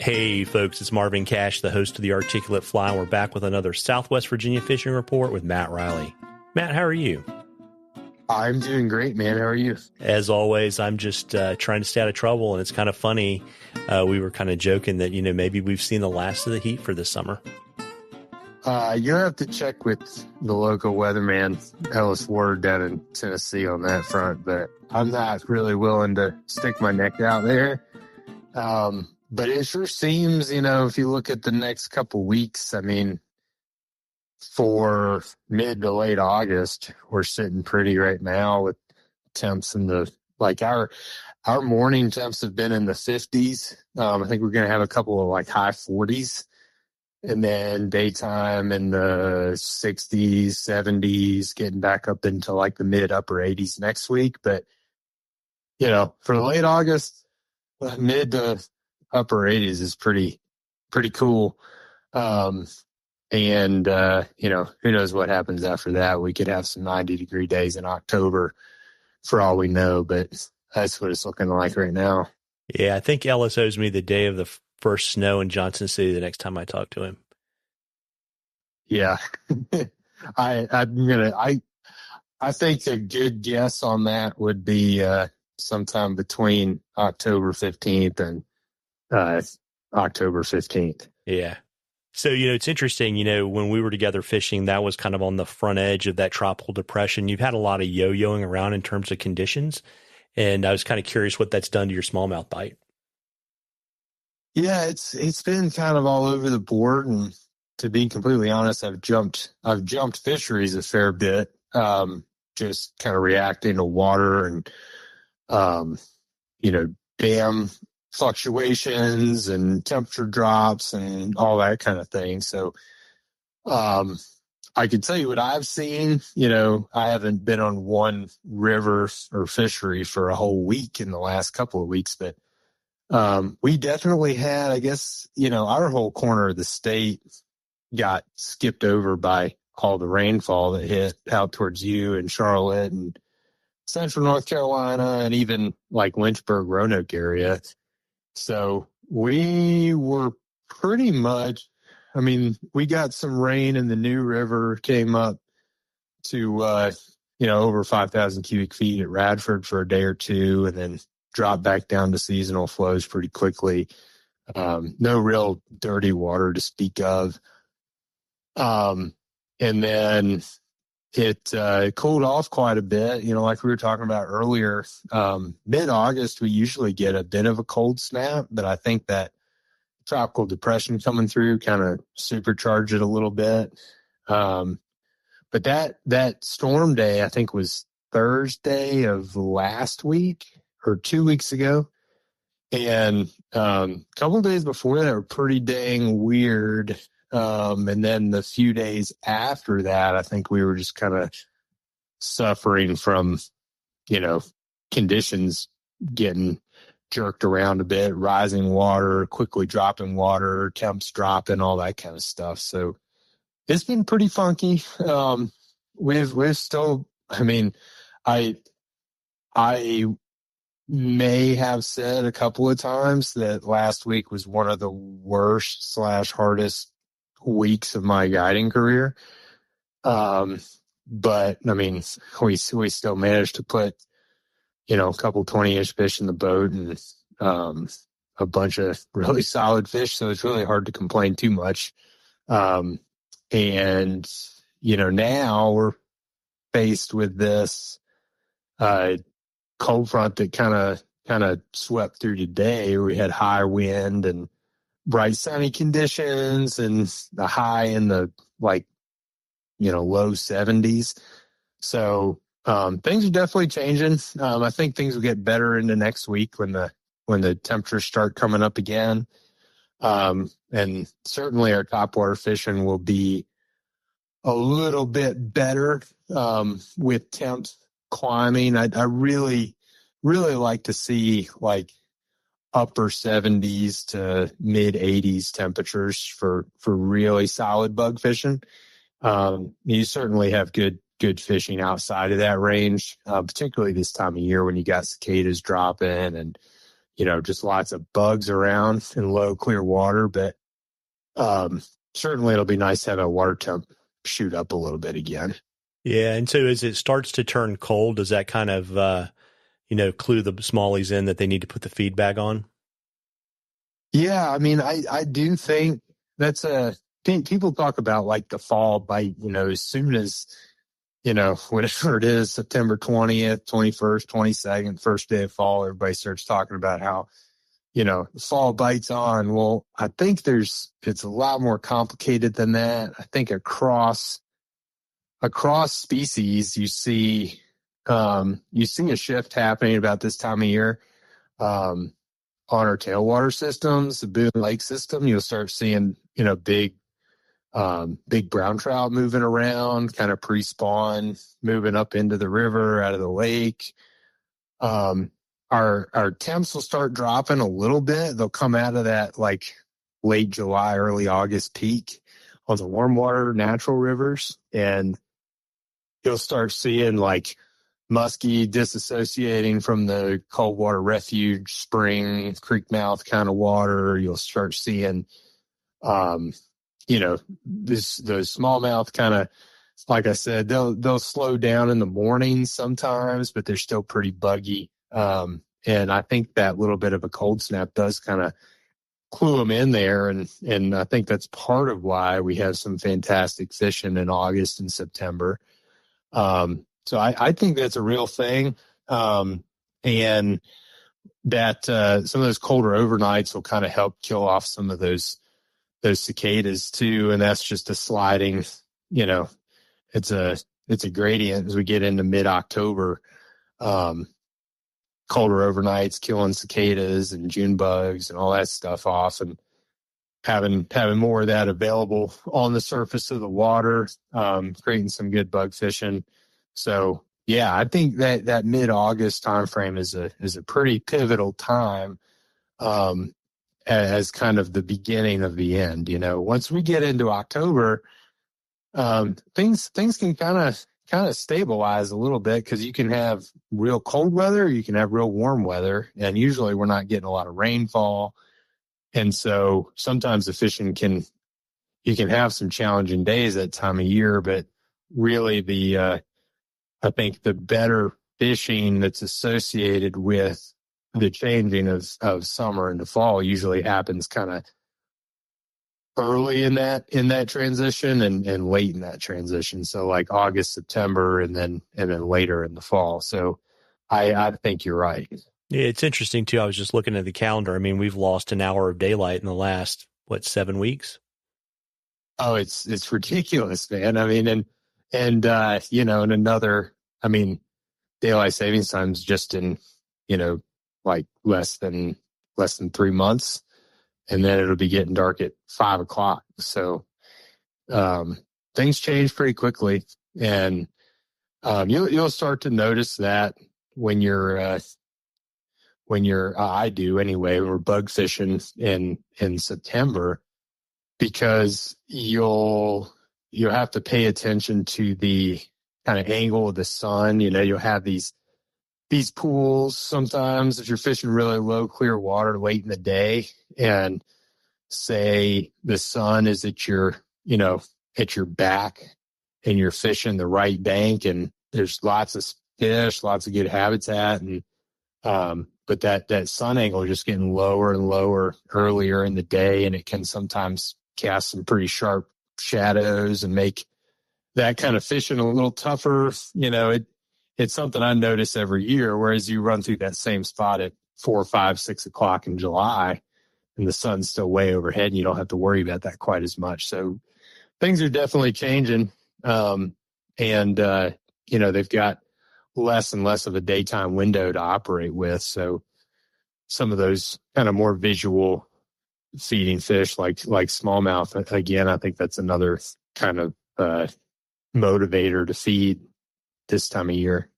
Hey folks, it's Marvin Cash, the host of The Articulate Fly, and we're back with another Southwest Virginia fishing report with Matt Reilly. Matt, how are you? I'm doing great, man. How are you? As always, I'm just trying to stay out of trouble, and it's kind of funny. We were kind of joking that, maybe we've seen the last of the heat for this summer. You'll have to check with the local weatherman, Ellis Ward, down in Tennessee on that front, but I'm not really willing to stick my neck out there. But it sure seems, if you look at the next couple weeks, for mid to late August, we're sitting pretty right now with temps in the, our morning temps have been in the 50s. I think we're going to have a couple of high 40s. And then daytime in the 60s, 70s, getting back up into the mid upper 80s next week. But, for late August, mid to upper 80s is pretty cool. And who knows what happens after that. We could have some 90-degree days in October for all we know, but that's what it's looking like right now. Yeah, I think Ellis owes me the day of the first snow in Johnson City the next time I talk to him. Yeah. I think a good guess on that would be sometime between October 15th and October 15th. Yeah. So, it's interesting, when we were together fishing, that was kind of on the front edge of that tropical depression. You've had a lot of yo-yoing around in terms of conditions, and I was kind of curious what that's done to your smallmouth bite. Yeah, it's been kind of all over the board, and to be completely honest, I've jumped fisheries a fair bit, just kind of reacting to water and dam fluctuations and temperature drops and all that kind of thing. So I can tell you what I've seen. I haven't been on one river or fishery for a whole week in the last couple of weeks, but we definitely had, I guess, our whole corner of the state got skipped over by all the rainfall that hit out towards you and Charlotte and central North Carolina and even Lynchburg, Roanoke area. So we were pretty much, we got some rain and the New River came up to, over 5,000 cubic feet at Radford for a day or two and then dropped back down to seasonal flows pretty quickly. No real dirty water to speak of. And then it cooled off quite a bit, like we were talking about earlier. Mid-August, we usually get a bit of a cold snap, but I think that tropical depression coming through kind of supercharged it a little bit. But that storm day, I think, was Thursday of last week or 2 weeks ago. And a couple of days before that were pretty dang weird. And then the few days after that, I think we were just kind of suffering from, conditions getting jerked around a bit, rising water, quickly dropping water, temps dropping, all that kind of stuff. So it's been pretty funky. We've still, I may have said a couple of times that last week was one of the worst / hardest weeks of my guiding career. But we still managed to put, a couple 20-ish fish in the boat and a bunch of really solid fish. So it's really hard to complain too much. And, now we're faced with this cold front that kind of swept through today. We had high wind and bright sunny conditions and the high in the low 70s. So things are definitely changing. I think things will get better into next week when the temperatures start coming up again. And certainly our topwater fishing will be a little bit better with temps climbing. I really, really like to see upper 70s to mid 80s temperatures for really solid bug fishing. You certainly have good fishing outside of that range, particularly this time of year when you got cicadas dropping and, just lots of bugs around in low, clear water. But certainly it'll be nice to have a water temp shoot up a little bit again. Yeah. And so as it starts to turn cold, does that kind of, clue the smallies in that they need to put the feed bag on? Yeah. I mean, I do think that's people talk about like the fall bite, as soon as, whatever it is, September 20th, 21st, 22nd, first day of fall, everybody starts talking about how, the fall bites on. Well, I think it's a lot more complicated than that. I think across species, you see a shift happening about this time of year. On our tailwater systems, the Boone Lake system, you'll start seeing, big brown trout moving around, kind of pre-spawn, moving up into the river, out of the lake. Our temps will start dropping a little bit. They'll come out of that like late July, early August peak on the warm water natural rivers. And you'll start seeing like muskie disassociating from the cold water refuge, spring, creek mouth kind of water. You'll start seeing, those smallmouth kind of, like I said, they'll slow down in the mornings sometimes, but they're still pretty buggy. And I think that little bit of a cold snap does kind of clue them in there. And I think that's part of why we have some fantastic fishing in August and September. So I think that's a real thing. And that, some of those colder overnights will kind of help kill off some of those cicadas too. And that's just a sliding, it's a gradient as we get into mid-October. Colder overnights killing cicadas and June bugs and all that stuff off, and having more of that available on the surface of the water, creating some good bug fishing. So yeah, I think that mid-August timeframe is a pretty pivotal time, as kind of the beginning of the end. Once we get into October, things can kind of stabilize a little bit, because you can have real cold weather, you can have real warm weather, and usually we're not getting a lot of rainfall. And so sometimes the fishing you can have some challenging days that time of year, but really I think the better fishing that's associated with the changing of summer into fall usually happens kind of early in that transition and late in that transition. So like August, September, and then later in the fall. So I think you're right. Yeah, it's interesting too. I was just looking at the calendar. I mean, we've lost an hour of daylight in the last, 7 weeks? Oh, it's ridiculous, man. I mean, and in another, I mean, daylight savings time's just in, like less than 3 months. And then it'll be getting dark at 5 o'clock. So, things change pretty quickly, and, you'll start to notice that when I do anyway, we're bug fishing in September, because you'll have to pay attention to the kind of angle of the sun. You'll have these pools sometimes if you're fishing really low, clear water late in the day, and say the sun is at your back, and you're fishing the right bank, and there's lots of fish, lots of good habitat, and but that sun angle is just getting lower and lower earlier in the day, and it can sometimes cast some pretty sharp shadows and make that kind of fishing a little tougher. It's something I notice every year, whereas you run through that same spot at 4, 5, 6 o'clock in July, and the sun's still way overhead, and you don't have to worry about that quite as much. So things are definitely changing. They've got less and less of a daytime window to operate with. So some of those kind of more visual feeding fish like smallmouth, again, I think that's another kind of motivator to feed this time of year.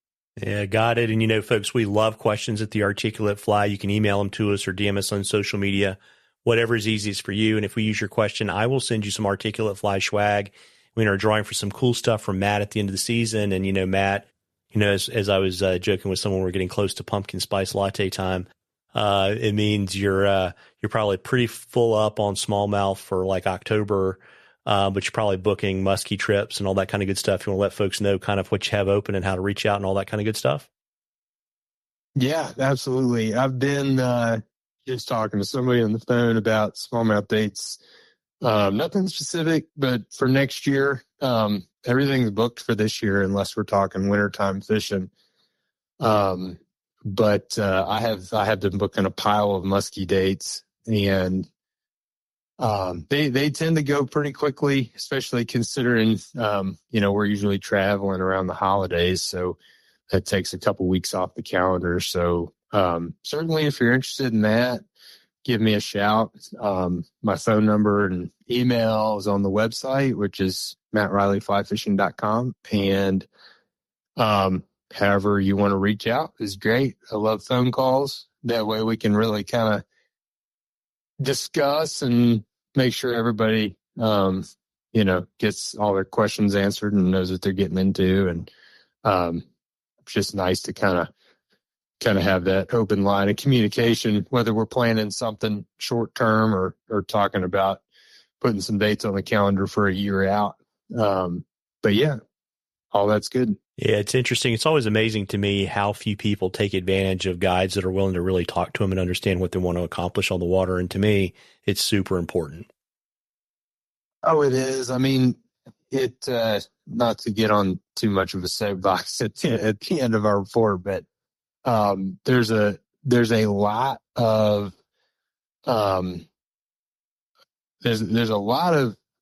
Yeah, got it. And, folks, we love questions at the Articulate Fly. You can email them to us or DM us on social media, whatever is easiest for you. And if we use your question, I will send you some Articulate Fly swag. We are drawing for some cool stuff from Matt at the end of the season. And, Matt, as I was joking with someone, we're getting close to pumpkin spice latte time. It means you're probably pretty full up on smallmouth for like October, but you're probably booking muskie trips and all that kind of good stuff. You want to let folks know kind of what you have open and how to reach out and all that kind of good stuff. Yeah, absolutely. I've been just talking to somebody on the phone about smallmouth dates. Nothing specific, but for next year, everything's booked for this year unless we're talking wintertime fishing. But I have been booking a pile of muskie dates, and they tend to go pretty quickly, especially considering we're usually traveling around the holidays, so that takes a couple weeks off the calendar. So certainly, if you're interested in that, give me a shout. My phone number and email is on the website, which is mattreillyflyfishing.com. And however you want to reach out is great. I love phone calls. That way we can really kind of discuss and make sure everybody, gets all their questions answered and knows what they're getting into. And it's just nice to kind of have that open line of communication, whether we're planning something short term or talking about putting some dates on the calendar for a year out. But yeah, all that's good. Yeah, it's interesting. It's always amazing to me how few people take advantage of guides that are willing to really talk to them and understand what they want to accomplish on the water. And to me, it's super important. Oh, it is. I mean, not to get on too much of a soapbox at the end of our report, but there's a lot of there's a lot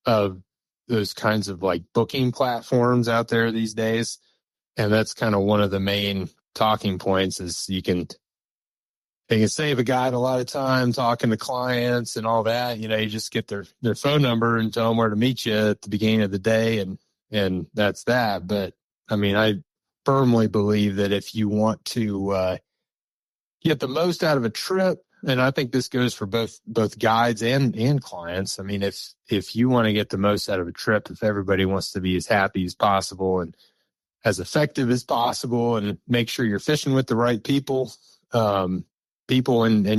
of those kinds of like booking platforms out there these days, and that's kind of one of the main talking points. Is they can save a guide a lot of time talking to clients and all that. You just get their phone number and tell them where to meet you at the beginning of the day, and that's that. But I mean, I firmly believe that if you want to get the most out of a trip, and I think this goes for both guides and clients. I mean, if you want to get the most out of a trip, if everybody wants to be as happy as possible and as effective as possible, and make sure you're fishing with the right people and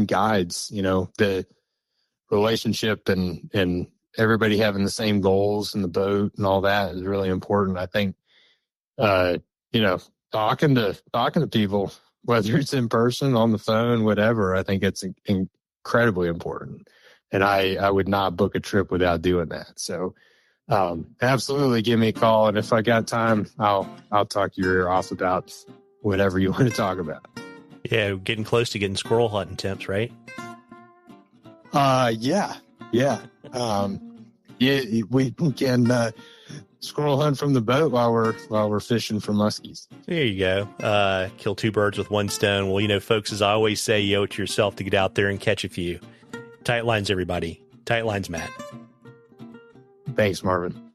guides, the relationship and everybody having the same goals in the boat and all that is really important. I think, talking to people, whether it's in person, on the phone, whatever, I think it's incredibly important. And I would not book a trip without doing that. So, absolutely give me a call. And if I got time, I'll talk your ear off about whatever you want to talk about. Yeah. Getting close to getting squirrel hunting temps, right? Yeah. We can, squirrel hunt from the boat while we're fishing for muskies. There you go. Kill two birds with one stone. Well, folks, as I always say, you owe it to yourself to get out there and catch a few. Tight lines, everybody. Tight lines, Matt. Thanks, Marvin.